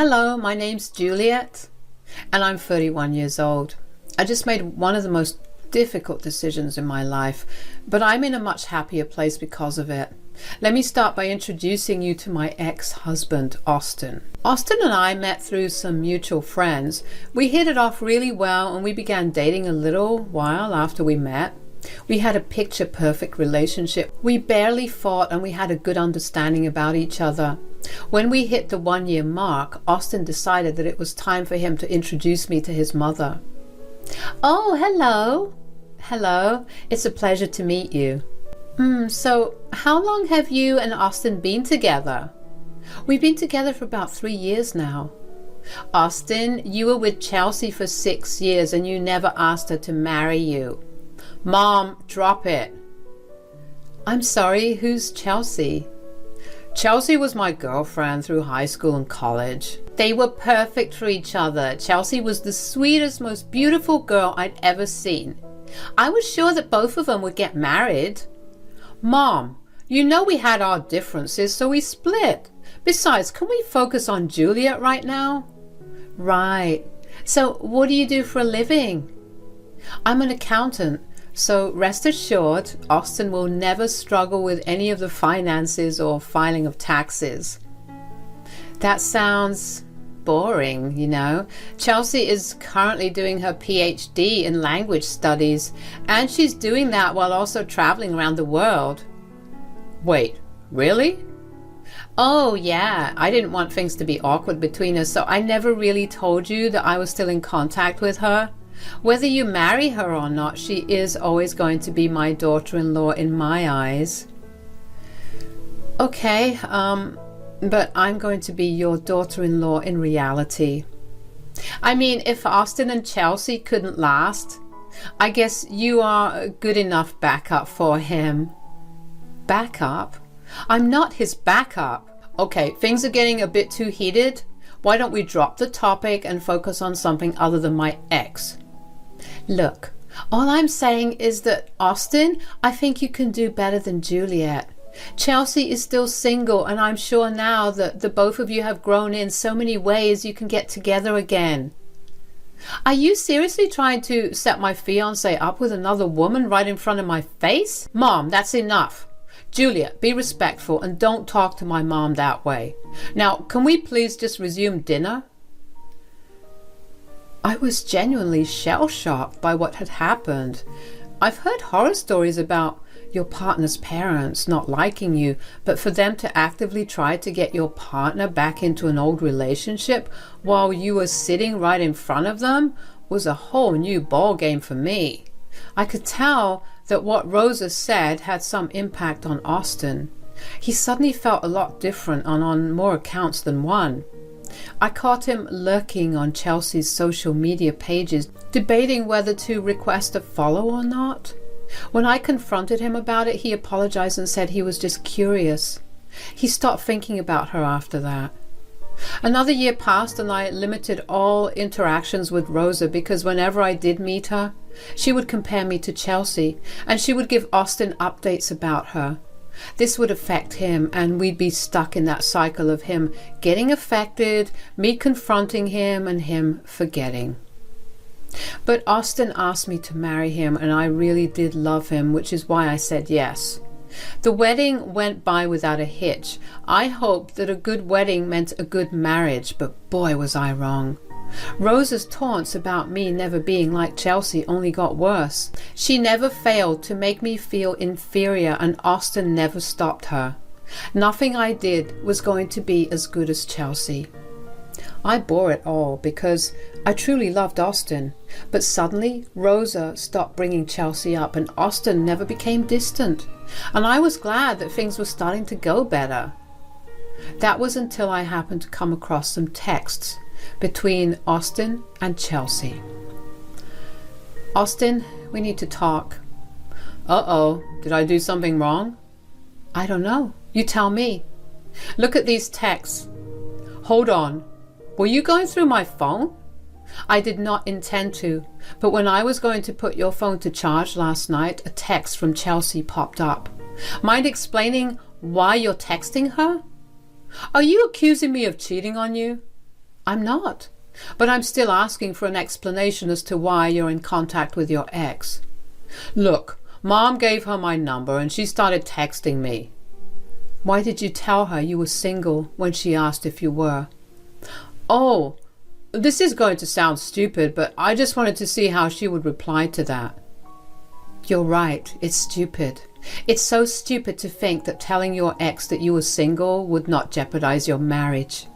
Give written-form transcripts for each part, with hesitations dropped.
Hello, my name's Juliet, and I'm 31 years old. I just made one of the most difficult decisions in my life, but I'm in a much happier place because of it. Let me start by introducing you to my ex-husband, Austin. Austin and I met through some mutual friends. We hit it off really well, and we began dating a little while after we met. We had a picture-perfect relationship. We barely fought, and we had a good understanding about each other. When we hit the 1-year mark, Austin decided that it was time for him to introduce me to his mother. Oh, hello. Hello. It's a pleasure to meet you. So how long have you and Austin been together? We've been together for about 3 years now. Austin, you were with Chelsea for 6 years and you never asked her to marry you. Mom, drop it. I'm sorry, who's Chelsea? Chelsea was my girlfriend through high school and college. They were perfect for each other. Chelsea was the sweetest, most beautiful girl I'd ever seen. I was sure that both of them would get married. Mom, you know we had our differences, so we split. Besides, can we focus on Juliet right now? Right. So what do you do for a living? I'm an accountant. So rest assured, Austin will never struggle with any of the finances or filing of taxes. That sounds boring, you know. Chelsea is currently doing her PhD in language studies, and she's doing that while also traveling around the world. Wait, really? Oh yeah, I didn't want things to be awkward between us, so I never really told you that I was still in contact with her. Whether you marry her or not, she is always going to be my daughter-in-law in my eyes. Okay, but I'm going to be your daughter-in-law in reality. I mean, if Austin and Chelsea couldn't last, I guess you are a good enough backup for him. Backup? I'm not his backup. Okay, things are getting a bit too heated. Why don't we drop the topic and focus on something other than my ex? Look, all I'm saying is that, Austin, I think you can do better than Juliet. Chelsea is still single, and I'm sure now that the both of you have grown in so many ways you can get together again. Are you seriously trying to set my fiancé up with another woman right in front of my face? Mom, that's enough. Juliet, be respectful and don't talk to my mom that way. Now, can we please just resume dinner? I was genuinely shell-shocked by what had happened. I've heard horror stories about your partner's parents not liking you, but for them to actively try to get your partner back into an old relationship while you were sitting right in front of them was a whole new ball game for me. I could tell that what Rosa said had some impact on Austin. He suddenly felt a lot different and on more accounts than one. I caught him lurking on Chelsea's social media pages, debating whether to request a follow or not. When I confronted him about it, he apologized and said he was just curious. He stopped thinking about her after that. Another year passed and I limited all interactions with Rosa because whenever I did meet her, she would compare me to Chelsea and she would give Austin updates about her. This would affect him and we'd be stuck in that cycle of him getting affected, me confronting him, and him forgetting. But Austin asked me to marry him and I really did love him, which is why I said yes. The wedding went by without a hitch. I hoped that a good wedding meant a good marriage, but boy was I wrong. Rosa's taunts about me never being like Chelsea only got worse. She never failed to make me feel inferior and Austin never stopped her. Nothing I did was going to be as good as Chelsea. I bore it all because I truly loved Austin, but suddenly Rosa stopped bringing Chelsea up and Austin never became distant, and I was glad that things were starting to go better. That was until I happened to come across some texts between Austin and Chelsea. Austin, we need to talk. Uh-oh, did I do something wrong? I don't know. You tell me. Look at these texts. Hold on. Were you going through my phone? I did not intend to, but when I was going to put your phone to charge last night, a text from Chelsea popped up. Mind explaining why you're texting her? Are you accusing me of cheating on you? I'm not. But I'm still asking for an explanation as to why you're in contact with your ex. Look, Mom gave her my number and she started texting me. Why did you tell her you were single when she asked if you were? Oh, this is going to sound stupid, but I just wanted to see how she would reply to that. You're right, it's stupid. It's so stupid to think that telling your ex that you were single would not jeopardize your marriage.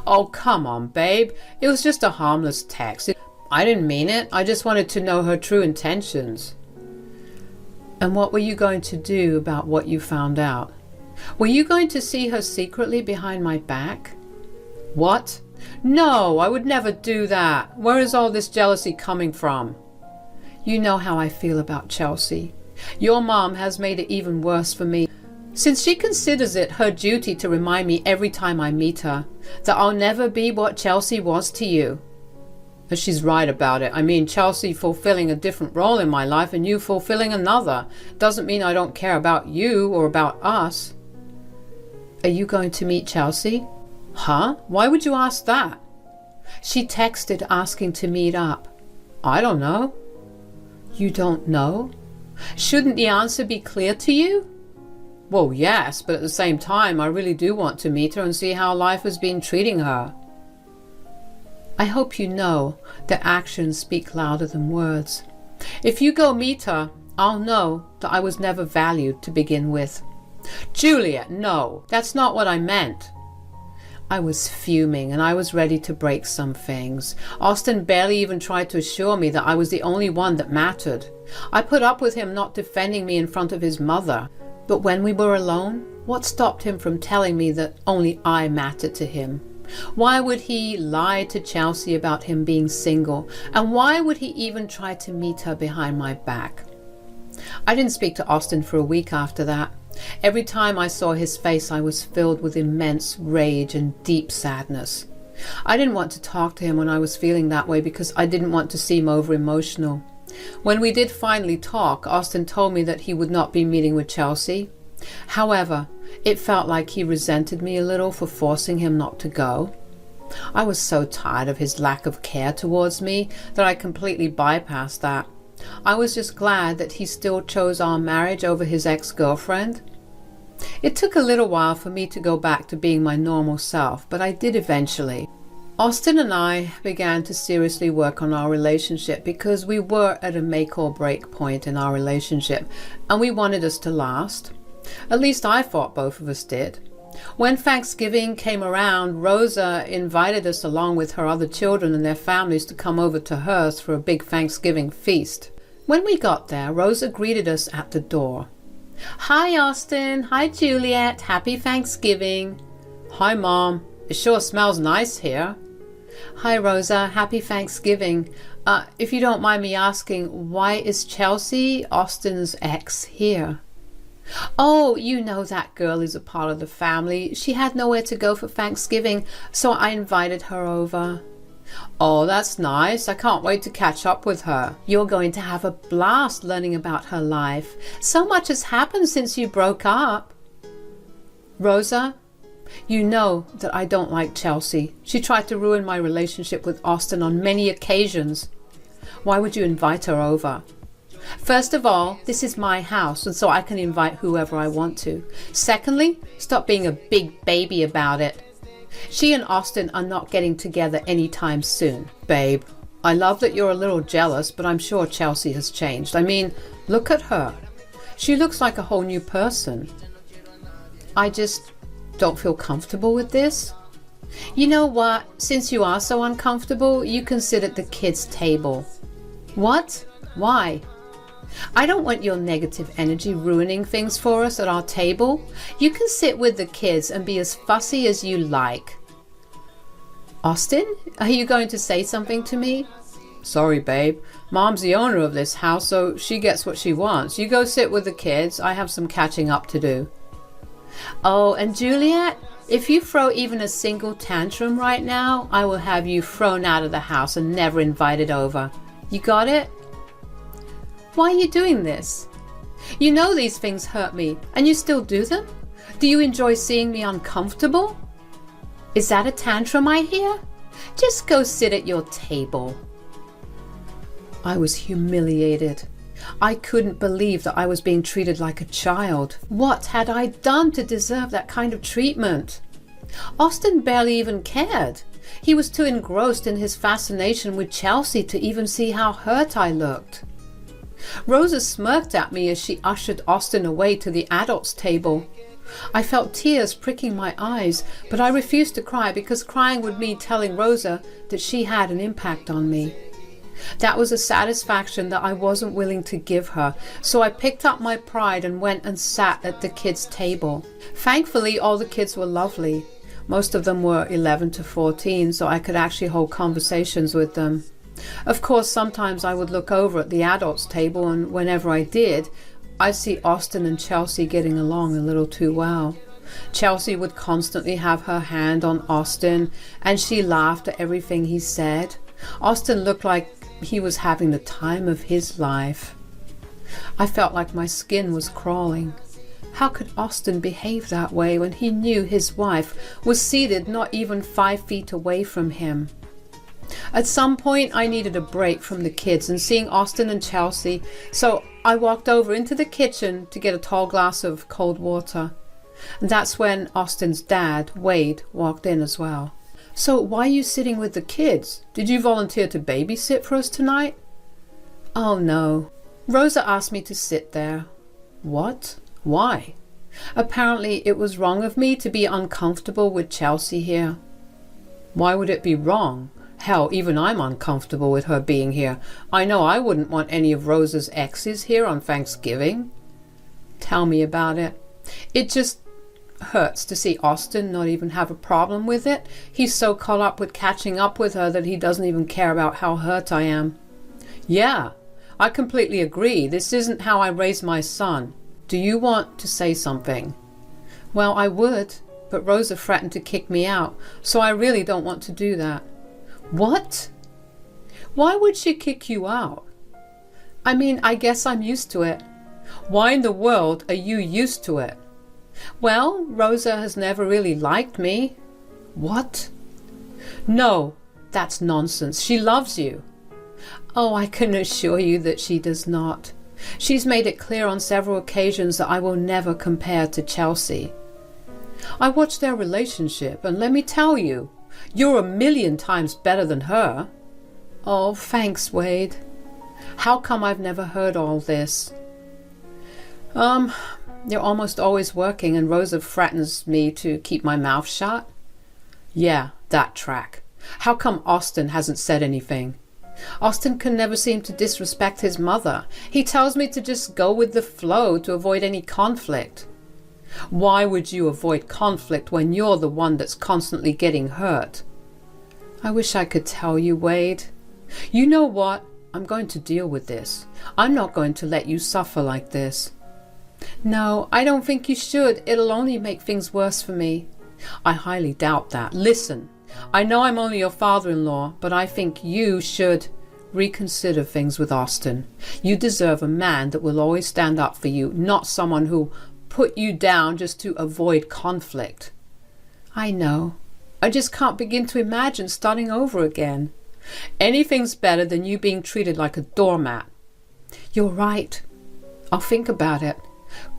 Oh, come on, babe. It was just a harmless text. I didn't mean it. I just wanted to know her true intentions. And what were you going to do about what you found out? Were you going to see her secretly behind my back? What? No, I would never do that. Where is all this jealousy coming from? You know how I feel about Chelsea. Your mom has made it even worse for me, since she considers it her duty to remind me every time I meet her that I'll never be what Chelsea was to you. But she's right about it. I mean, Chelsea fulfilling a different role in my life and you fulfilling another doesn't mean I don't care about you or about us. Are you going to meet Chelsea? Huh? Why would you ask that? She texted asking to meet up. I don't know. You don't know? Shouldn't the answer be clear to you? Well, yes, but at the same time, I really do want to meet her and see how life has been treating her. I hope you know that actions speak louder than words. If you go meet her, I'll know that I was never valued to begin with. Juliet, no, that's not what I meant. I was fuming and I was ready to break some things. Austin barely even tried to assure me that I was the only one that mattered. I put up with him not defending me in front of his mother. But when we were alone, what stopped him from telling me that only I mattered to him? Why would he lie to Chelsea about him being single? And why would he even try to meet her behind my back? I didn't speak to Austin for a week after that. Every time I saw his face, I was filled with immense rage and deep sadness. I didn't want to talk to him when I was feeling that way because I didn't want to seem over-emotional. When we did finally talk, Austin told me that he would not be meeting with Chelsea. However, it felt like he resented me a little for forcing him not to go. I was so tired of his lack of care towards me that I completely bypassed that. I was just glad that he still chose our marriage over his ex-girlfriend. It took a little while for me to go back to being my normal self, but I did eventually. Austin and I began to seriously work on our relationship because we were at a make or break point in our relationship and we wanted us to last. At least I thought both of us did. When Thanksgiving came around, Rosa invited us along with her other children and their families to come over to hers for a big Thanksgiving feast. When we got there, Rosa greeted us at the door. Hi Austin, hi Juliet, happy Thanksgiving. Hi Mom, it sure smells nice here. Hi Rosa, happy Thanksgiving. If you don't mind me asking, why is Chelsea, Austin's ex, here? Oh, you know that girl is a part of the family. She had nowhere to go for Thanksgiving, so I invited her over. Oh, that's nice. I can't wait to catch up with her. You're going to have a blast learning about her life. So much has happened since you broke up. Rosa, you know that I don't like Chelsea. She tried to ruin my relationship with Austin on many occasions. Why would you invite her over? First of all, this is my house, and so I can invite whoever I want to. Secondly, stop being a big baby about it. She and Austin are not getting together anytime soon. Babe, I love that you're a little jealous, but I'm sure Chelsea has changed. I mean, look at her. She looks like a whole new person. I just don't feel comfortable with this. You know what? Since you are so uncomfortable, you can sit at the kids' table. What? Why? I don't want your negative energy ruining things for us at our table. You can sit with the kids and be as fussy as you like. Austin, are you going to say something to me? Sorry, babe. Mom's the owner of this house, so she gets what she wants. You go sit with the kids. I have some catching up to do. Oh, and Juliet, if you throw even a single tantrum right now, I will have you thrown out of the house and never invited over. You got it? Why are you doing this? You know these things hurt me, and you still do them? Do you enjoy seeing me uncomfortable? Is that a tantrum I hear? Just go sit at your table. I was humiliated. I couldn't believe that I was being treated like a child. What had I done to deserve that kind of treatment? Austin barely even cared. He was too engrossed in his fascination with Chelsea to even see how hurt I looked. Rosa smirked at me as she ushered Austin away to the adults' table. I felt tears pricking my eyes, but I refused to cry because crying would mean telling Rosa that she had an impact on me. That was a satisfaction that I wasn't willing to give her, so I picked up my pride and went and sat at the kids' table. Thankfully, all the kids were lovely. Most of them were 11 to 14, so I could actually hold conversations with them. Of course, sometimes I would look over at the adults' table, and whenever I did, I'd see Austin and Chelsea getting along a little too well. Chelsea would constantly have her hand on Austin, and she laughed at everything he said. Austin looked like he was having the time of his life. I felt like my skin was crawling. How could Austin behave that way when he knew his wife was seated not even 5 feet away from him? At some point, I needed a break from the kids and seeing Austin and Chelsea, so I walked over into the kitchen to get a tall glass of cold water. And that's when Austin's dad, Wade, walked in as well. So why are you sitting with the kids? Did you volunteer to babysit for us tonight? Oh no. Rosa asked me to sit there. What? Why? Apparently it was wrong of me to be uncomfortable with Chelsea here. Why would it be wrong? Hell, even I'm uncomfortable with her being here. I know I wouldn't want any of Rosa's exes here on Thanksgiving. Tell me about it. It just hurts to see Austin not even have a problem with it. He's so caught up with catching up with her that he doesn't even care about how hurt I am. Yeah, I completely agree. This isn't how I raised my son. Do you want to say something? Well, I would, but Rosa threatened to kick me out, so I really don't want to do that. What? Why would she kick you out? I mean, I guess I'm used to it. Why in the world are you used to it? Well, Rosa has never really liked me. What? No, that's nonsense. She loves you. Oh, I can assure you that she does not. She's made it clear on several occasions that I will never compare to Chelsea. I watched their relationship, and let me tell you, you're 1,000,000 times better than her. Oh, thanks, Wade. How come I've never heard all this? You're almost always working and Rosa threatens me to keep my mouth shut. Yeah, that track. How come Austin hasn't said anything? Austin can never seem to disrespect his mother. He tells me to just go with the flow to avoid any conflict. Why would you avoid conflict when you're the one that's constantly getting hurt? I wish I could tell you, Wade. You know what? I'm going to deal with this. I'm not going to let you suffer like this. No, I don't think you should. It'll only make things worse for me. I highly doubt that. Listen, I know I'm only your father-in-law, but I think you should reconsider things with Austin. You deserve a man that will always stand up for you, not someone who put you down just to avoid conflict. I know. I just can't begin to imagine starting over again. Anything's better than you being treated like a doormat. You're right. I'll think about it.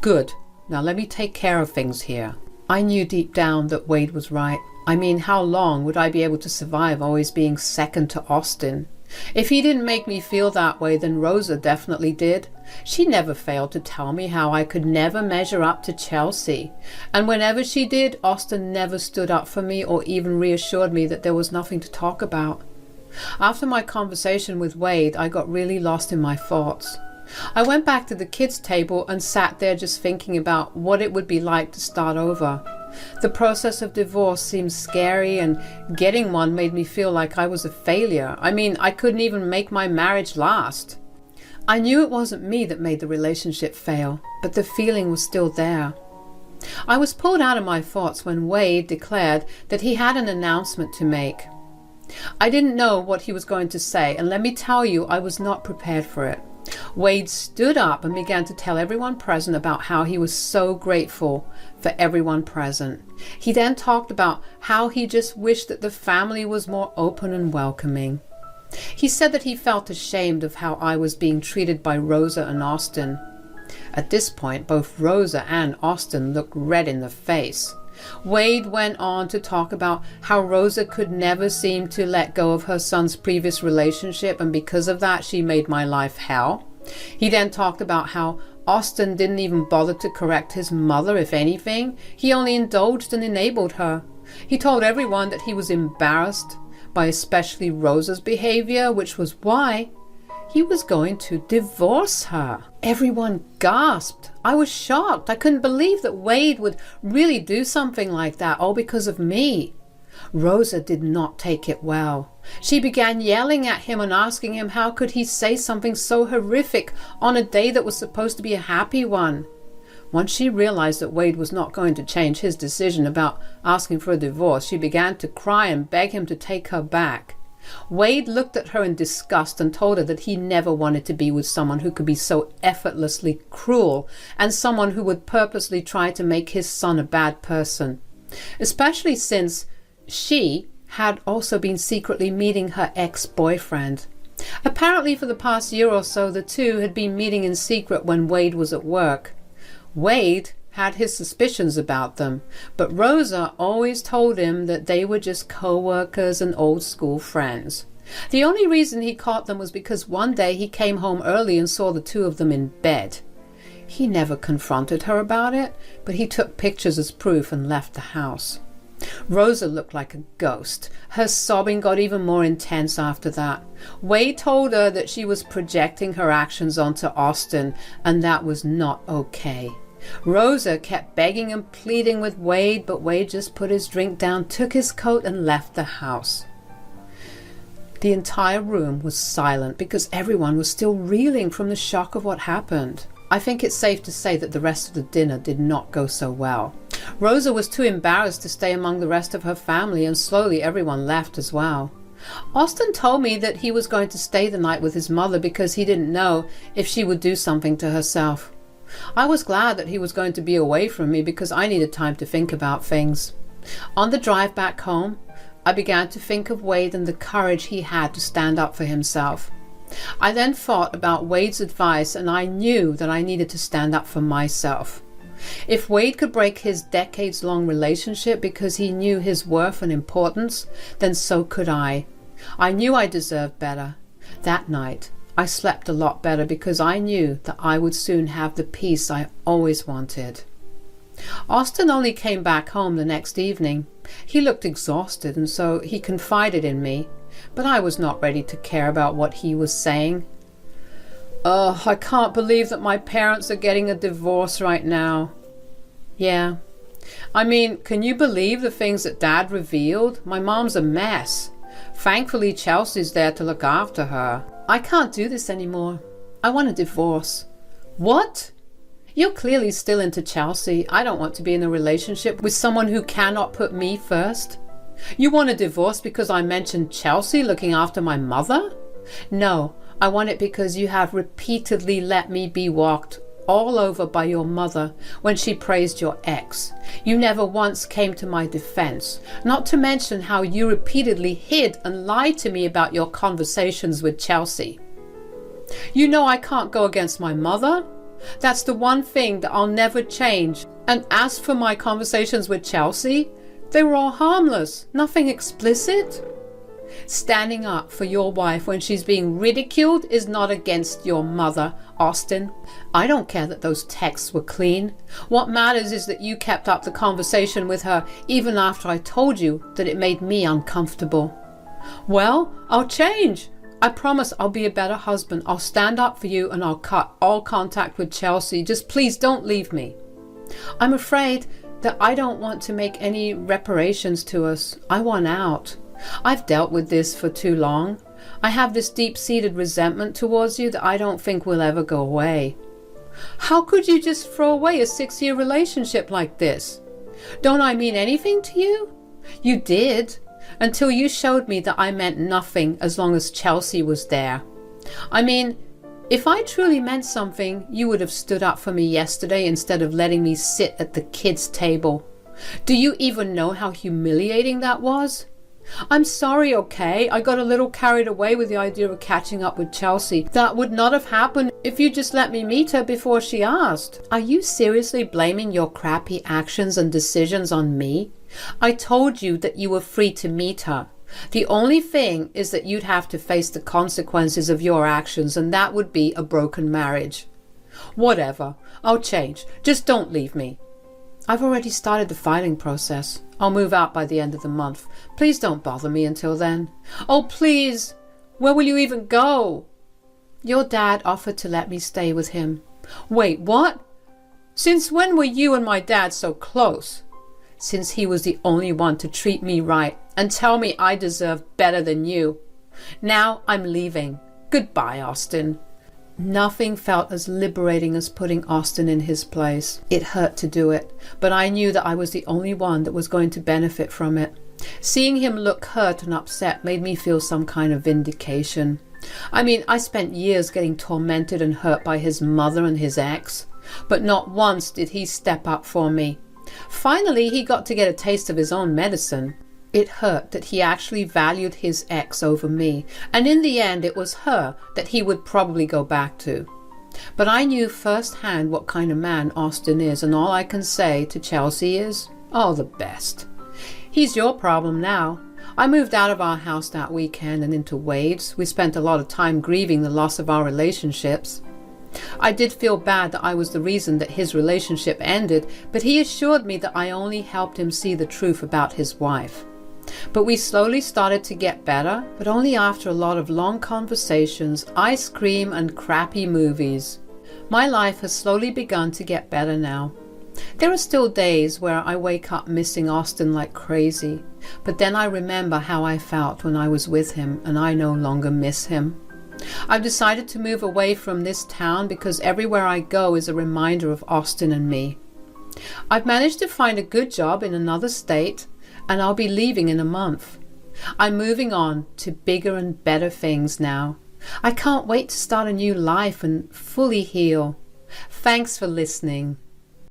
Good. Now let me take care of things here. I knew deep down that Wade was right. I mean, how long would I be able to survive always being second to Austin? If he didn't make me feel that way, then Rosa definitely did. She never failed to tell me how I could never measure up to Chelsea. And whenever she did, Austin never stood up for me or even reassured me that there was nothing to talk about. After my conversation with Wade, I got really lost in my thoughts. I went back to the kids' table and sat there just thinking about what it would be like to start over. The process of divorce seemed scary, and getting one made me feel like I was a failure. I mean, I couldn't even make my marriage last. I knew it wasn't me that made the relationship fail, but the feeling was still there. I was pulled out of my thoughts when Wade declared that he had an announcement to make. I didn't know what he was going to say, and let me tell you, I was not prepared for it. Wade stood up and began to tell everyone present about how he was so grateful for everyone present. He then talked about how he just wished that the family was more open and welcoming. He said that he felt ashamed of how I was being treated by Rosa and Austin. At this point, both Rosa and Austin looked red in the face. Wade went on to talk about how Rosa could never seem to let go of her son's previous relationship, and because of that she made my life hell. He then talked about how Austin didn't even bother to correct his mother. If anything, he only indulged and enabled her. He told everyone that he was embarrassed by especially Rosa's behavior, which was why he was going to divorce her. Everyone gasped. I was shocked. I couldn't believe that Wade would really do something like that, all because of me. Rosa did not take it well. She began yelling at him and asking him how could he say something so horrific on a day that was supposed to be a happy one. Once she realized that Wade was not going to change his decision about asking for a divorce, she began to cry and beg him to take her back. Wade looked at her in disgust and told her that he never wanted to be with someone who could be so effortlessly cruel and someone who would purposely try to make his son a bad person, especially since she had also been secretly meeting her ex-boyfriend. Apparently for the past year or so, the two had been meeting in secret when Wade was at work. Wade had his suspicions about them, but Rosa always told him that they were just co-workers and old school friends. The only reason he caught them was because one day he came home early and saw the two of them in bed. He never confronted her about it, but he took pictures as proof and left the house. Rosa looked like a ghost. Her sobbing got even more intense after that. Wade told her that she was projecting her actions onto Austin, and that was not okay. Rosa kept begging and pleading with Wade, but Wade just put his drink down, took his coat, and left the house. The entire room was silent because everyone was still reeling from the shock of what happened. I think it's safe to say that the rest of the dinner did not go so well. Rosa was too embarrassed to stay among the rest of her family, and slowly everyone left as well. Austin told me that he was going to stay the night with his mother because he didn't know if she would do something to herself. I was glad that he was going to be away from me because I needed time to think about things. On the drive back home, I began to think of Wade and the courage he had to stand up for himself. I then thought about Wade's advice, and I knew that I needed to stand up for myself. If Wade could break his decades-long relationship because he knew his worth and importance, then so could I. I knew I deserved better. That night, I slept a lot better because I knew that I would soon have the peace I always wanted. Austin only came back home the next evening. He looked exhausted, and so he confided in me, but I was not ready to care about what he was saying. I can't believe that my parents are getting a divorce right now. Yeah. I mean, can you believe the things that Dad revealed? My mom's a mess. Thankfully, Chelsea's there to look after her. I can't do this anymore. I want a divorce. What? You're clearly still into Chelsea. I don't want to be in a relationship with someone who cannot put me first. You want a divorce because I mentioned Chelsea looking after my mother? No, I want it because you have repeatedly let me be walked all over by your mother when she praised your ex. You never once came to my defense, not to mention how you repeatedly hid and lied to me about your conversations with Chelsea. You know I can't go against my mother. That's the one thing that I'll never change. And as for my conversations with Chelsea, they were all harmless, nothing explicit. Standing up for your wife when she's being ridiculed is not against your mother, Austin. I don't care that those texts were clean. What matters is that you kept up the conversation with her even after I told you that it made me uncomfortable. Well, I'll change. I promise I'll be a better husband. I'll stand up for you and I'll cut all contact with Chelsea. Just please don't leave me. I'm afraid that I don't want to make any reparations to us. I want out. I've dealt with this for too long. I have this deep-seated resentment towards you that I don't think will ever go away. How could you just throw away a 6-year relationship like this? Don't I mean anything to you? You did, until you showed me that I meant nothing as long as Chelsea was there. I mean, If I truly meant something, you would have stood up for me yesterday instead of letting me sit at the kids' table. Do you even know how humiliating that was? I'm sorry, okay? I got a little carried away with the idea of catching up with Chelsea. That would not have happened if you just let me meet her before she asked. Are you seriously blaming your crappy actions and decisions on me? I told you that you were free to meet her. The only thing is that you'd have to face the consequences of your actions, and that would be a broken marriage. Whatever. I'll change. Just don't leave me. I've already started the filing process. I'll move out by the end of the month. Please don't bother me until then. Oh, please! Where will you even go? Your dad offered to let me stay with him. Wait, what? Since when were you and my dad so close? Since he was the only one to treat me right and tell me I deserved better than you. Now I'm leaving. Goodbye, Austin. Nothing felt as liberating as putting Austin in his place. It hurt to do it, but I knew that I was the only one that was going to benefit from it. Seeing him look hurt and upset made me feel some kind of vindication. I mean, I spent years getting tormented and hurt by his mother and his ex, but not once did he step up for me. Finally, he got to get a taste of his own medicine. It hurt that he actually valued his ex over me, and in the end it was her that he would probably go back to. But I knew firsthand what kind of man Austin is, and all I can say to Chelsea is, all the best. He's your problem now. I moved out of our house that weekend and into Wade's. We spent a lot of time grieving the loss of our relationships. I did feel bad that I was the reason that his relationship ended, but he assured me that I only helped him see the truth about his wife. But we slowly started to get better, but only after a lot of long conversations, ice cream, and crappy movies. My life has slowly begun to get better now. There are still days where I wake up missing Austin like crazy, but then I remember how I felt when I was with him, and I no longer miss him. I've decided to move away from this town because everywhere I go is a reminder of Austin and me. I've managed to find a good job in another state, and I'll be leaving in a month. I'm moving on to bigger and better things now. I can't wait to start a new life and fully heal. Thanks for listening.